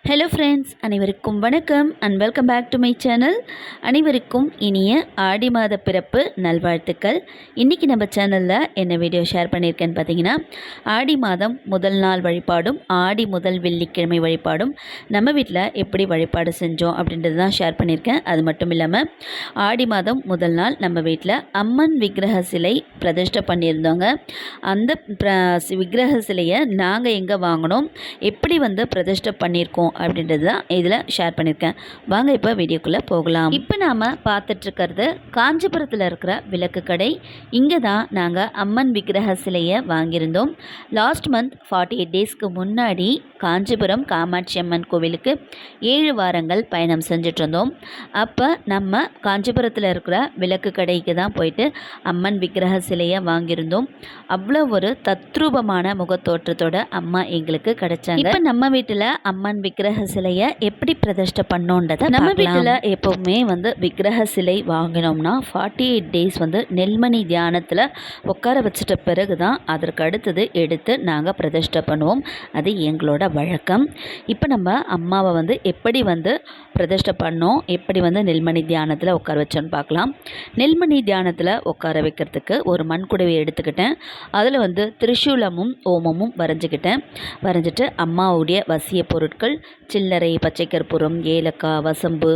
Hello friends, அனைவருக்கும் வணக்கம் and welcome back to my channel. அனைவருக்கும் இனிய ஆடி மாத பிறப்பு நல்வாழ்த்துக்கள். இன்றைக்கி நம்ம சேனலில் என்ன வீடியோ ஷேர் பண்ணியிருக்கேன்னு பார்த்தீங்கன்னா, ஆடி மாதம் முதல் நாள் வழிபாடும் ஆடி முதல் வெள்ளிக்கிழமை வழிபாடும் நம்ம வீட்டில் எப்படி வழிபாடு செஞ்சோம் அப்படின்றது தான் ஷேர் பண்ணியிருக்கேன். அது மட்டும் இல்லாமல் ஆடி மாதம் முதல் நாள் நம்ம வீட்டில் அம்மன் விக்கிரக சிலை பிரதிஷ்டை பண்ணியிருந்தோங்க. அந்த விக்கிரக சிலையை நாங்கள் எங்கே வாங்கினோம், எப்படி பிரதிஷ்டை பண்ணியிருக்கோம் அப்படின்றது தான் இதில் ஷேர் பண்ணியிருக்கேன். வாங்க இப்போ வீடியோக்குள்ளே போகலாம். இப்போ நாம் பார்த்துட்ருக்கிறது காஞ்சிபுரத்தில் இருக்கிற விளக்கு கடை. இங்கே தான் நாங்கள் அம்மன் விக்கிரக சிலையை வாங்கியிருந்தோம். லாஸ்ட் மந்த் 48 டேஸ்க்கு முன்னாடி காஞ்சிபுரம் காமாட்சி அம்மன் கோவிலுக்கு 7 வாரங்கள் பயணம் செஞ்சிட்ருந்தோம். அப்போ நம்ம காஞ்சிபுரத்தில் இருக்கிற விளக்கு கடைக்கு தான் போயிட்டு அம்மன் விக்கிரக சிலையை வாங்கியிருந்தோம். அவ்வளோ ஒரு தத்ரூபமான முகத்தோற்றத்தோட அம்மா எங்களுக்கு கிடைச்சாங்க. இப்போ நம்ம வீட்டில் அம்மன் விக்கிரக சிலையை எப்படி பிரதிஷ்டை பண்ணோன்றதை நம்ம வீட்டில் எப்போவுமே விக்கிரக சிலை வாங்கினோம்னா 48 டேஸ் நெல்மணி தியானத்தில் உட்கார வச்சிட்ட பிறகு தான் அதற்கு அடுத்தது எடுத்து நாங்கள் பிரதிஷ்டை பண்ணுவோம். அது எங்களோட வழக்கம். இப்போ நம்ம அம்மாவை எப்படி பிரதிஷ்டை பண்ணோம், எப்படி நெல்மணி தியானத்தில் உட்கார வச்சோன்னு பார்க்கலாம். நெல்மணி தியானத்தில் உட்கார வைக்கிறதுக்கு ஒரு மண்குடவை எடுத்துக்கிட்டேன். அதில் திரிசூலமும் ஓமமும் வரைஞ்சிட்டு அம்மாவுடைய வசிய பொருட்கள் சில்லறை, பச்சை கற்பூரம், ஏலக்காய், வசம்பு,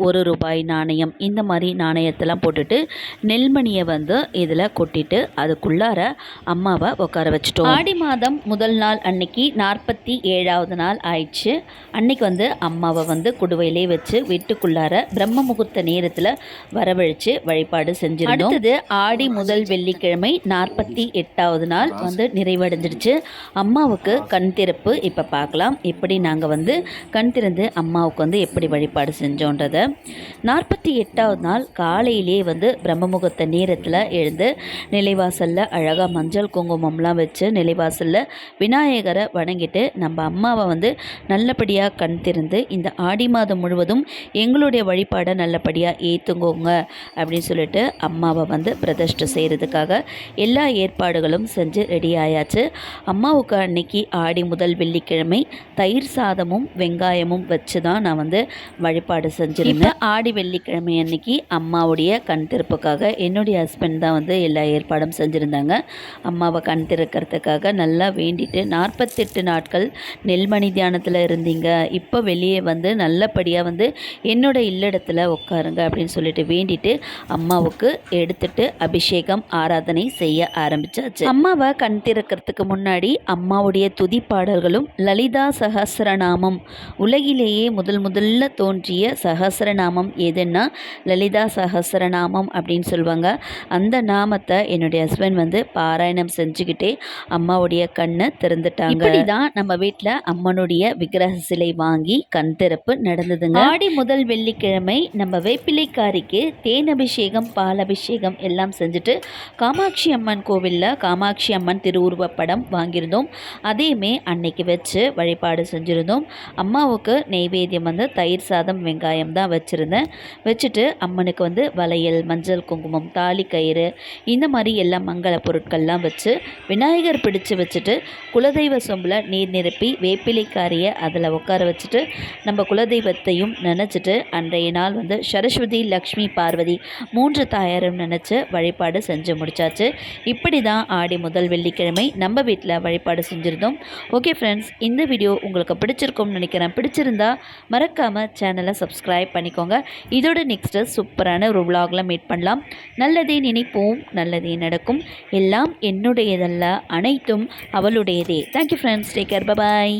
ஒரு ரூபாய் நாணயம், இந்த மாதிரி நாணயத்தெல்லாம் போட்டுட்டு நெல்மணியை இதில் கொட்டிட்டு அதுக்குள்ளார அம்மாவை உட்கார வச்சுட்டோம். ஆடி மாதம் முதல் நாள் அன்னைக்கு 47வது நாள் ஆயிடுச்சு. அன்னைக்கு அம்மாவை குடுவையிலே வச்சு வீட்டுக்குள்ளார பிரம்ம முகூர்த்த நேரத்தில் வரவழைச்சு வழிபாடு செஞ்சிருந்தோம். அடுத்தது ஆடி முதல் வெள்ளிக்கிழமை 48வது நாள் நிறைவடைஞ்சிடுச்சு. அம்மாவுக்கு கண் திறப்பு இப்போ பார்க்கலாம். எப்படி நாங்கள் கண் திறந்து அம்மாவுக்கு எப்படி வழிபாடு செஞ்சோன்றதை. 48வது நாள் காலையிலே பிரம்ம முகூர்த்த நேரத்தில் எழுந்து நிலைவாசலில் அழகாக மஞ்சள் குங்குமம்லாம் வச்சு நிலைவாசலில் விநாயகரை வணங்கிட்டு நம்ம அம்மாவை நல்லபடியாக கண் திறந்து இந்த ஆடி மாதம் முழுவதும் எங்களுடைய வழிபாடை நல்லபடியாக ஏற்றுங்கோங்க அப்படின்னு சொல்லிட்டு அம்மாவை பிரதிஷ்டை செய்கிறதுக்காக எல்லா ஏற்பாடுகளும் செஞ்சு ரெடி ஆயாச்சு. அம்மாவுக்கு அன்னைக்கு ஆடி முதல் வெள்ளிக்கிழமை தயிர் சாதமும் வெங்காயமும் வச்சு தான் நான் வழிபாடு செஞ்சுருந்தேன். ஆடி வெள்ளிக்கிழமை அன்னைக்கு அம்மாவுடைய கண் திறப்புக்காக என்னுடைய ஹஸ்பண்ட் தான் எல்லா ஏற்பாடும் செஞ்சுருந்தாங்க. அம்மாவை கண் திறக்கிறதுக்காக நல்லா வேண்டிட்டு 48 நாட்கள் நெல்மணி தியானத்தில் இருந்தீங்க, இப்போ வெளியே நல்லபடியாக என்னோட இல்லடத்தில் உட்காருங்க அப்படின்னு சொல்லிட்டு வேண்டிட்டு அம்மாவுக்கு எடுத்துட்டு அபிஷேகம் ஆராதனை செய்ய ஆரம்பிச்சாச்சு. அம்மாவை கண் திறக்கிறதுக்கு முன்னாடி அம்மாவுடைய துதி பாடல்களும் லலிதா சஹஸ்ரநாமம், உலகிலேயே முதல்ல தோன்றிய சஹஸ்ரநாமம் எதுன்னா லலிதா சஹஸ்ரநாமம் அப்படின்னு சொல்லுவாங்க. அந்த நாமத்தை என்னுடைய ஹஸ்பண்ட் பாராயணம் செஞ்சுக்கிட்டே அம்மாவுடைய கண்ணை திறந்துட்டாங்க. இப்படி தான் நம்ம வீட்டில் அம்மனுடைய விக்கிரக சிலை வாங்கி கண் திறப்பு நடந்ததுங்க. ஆடி முதல் வெள்ளிக்கிழமை நம்ம வேப்பிலைக்காரிக்கு தேன் அபிஷேகம், பால் அபிஷேகம் எல்லாம் செஞ்சுட்டு காமாட்சி அம்மன் கோவிலில் காமாட்சி அம்மன் திருவுருவப்படம் வாங்கியிருந்தோம். அதையுமே அன்னைக்கு வச்சு வழிபாடு செஞ்சுருந்தோம். அம்மாவுக்கு நெய்வேத்தியம் தயிர் சாதம் வெங்காயம் தான் வச்சுருந்தேன். வச்சுட்டு அம்மனுக்கு வளையல், மஞ்சள் குங்குமம், தாலி கயிறு, இந்த மாதிரி எல்லா மங்கள பொருட்கள்லாம் வச்சு விநாயகர் பிடிச்சு வச்சுட்டு குலதெய்வ சொம்பில் நீர் நிரப்பி வேப்பிலைக்காரியை அதில் உட்கார வச்சுட்டு நம்ம குலதெய்வத்தையும் நினச்சிட்டு அன்றைய நாள் சரஸ்வதி, லக்ஷ்மி, பார்வதி 3 தாயாரும் நினச்சி வழிபாடு செஞ்சு முடிச்சாச்சு. இப்படி தான் ஆடி முதல் வெள்ளிக்கிழமை நம்ம வீட்டில் வழிபாடு செஞ்சுருந்தோம். ஓகே ஃப்ரெண்ட்ஸ், இந்த வீடியோ உங்களுக்கு பிடிச்சிருக்கும்னு நினைக்கிறேன். பிடிச்சிருந்தா மறக்காமல் சேனலை சப்ஸ்கிரைப் பண்ணிக்கோங்க. இதோட நெக்ஸ்ட்டு சூப்பரான ஒரு vlogல மீட் பண்ணலாம். நல்லதே நினைப்போம், நல்லதே நடக்கும். எல்லாம் என்னுடையதல்ல, அனைத்தும் அவளுடையதே. Thank you friends, take care, bye பாய்.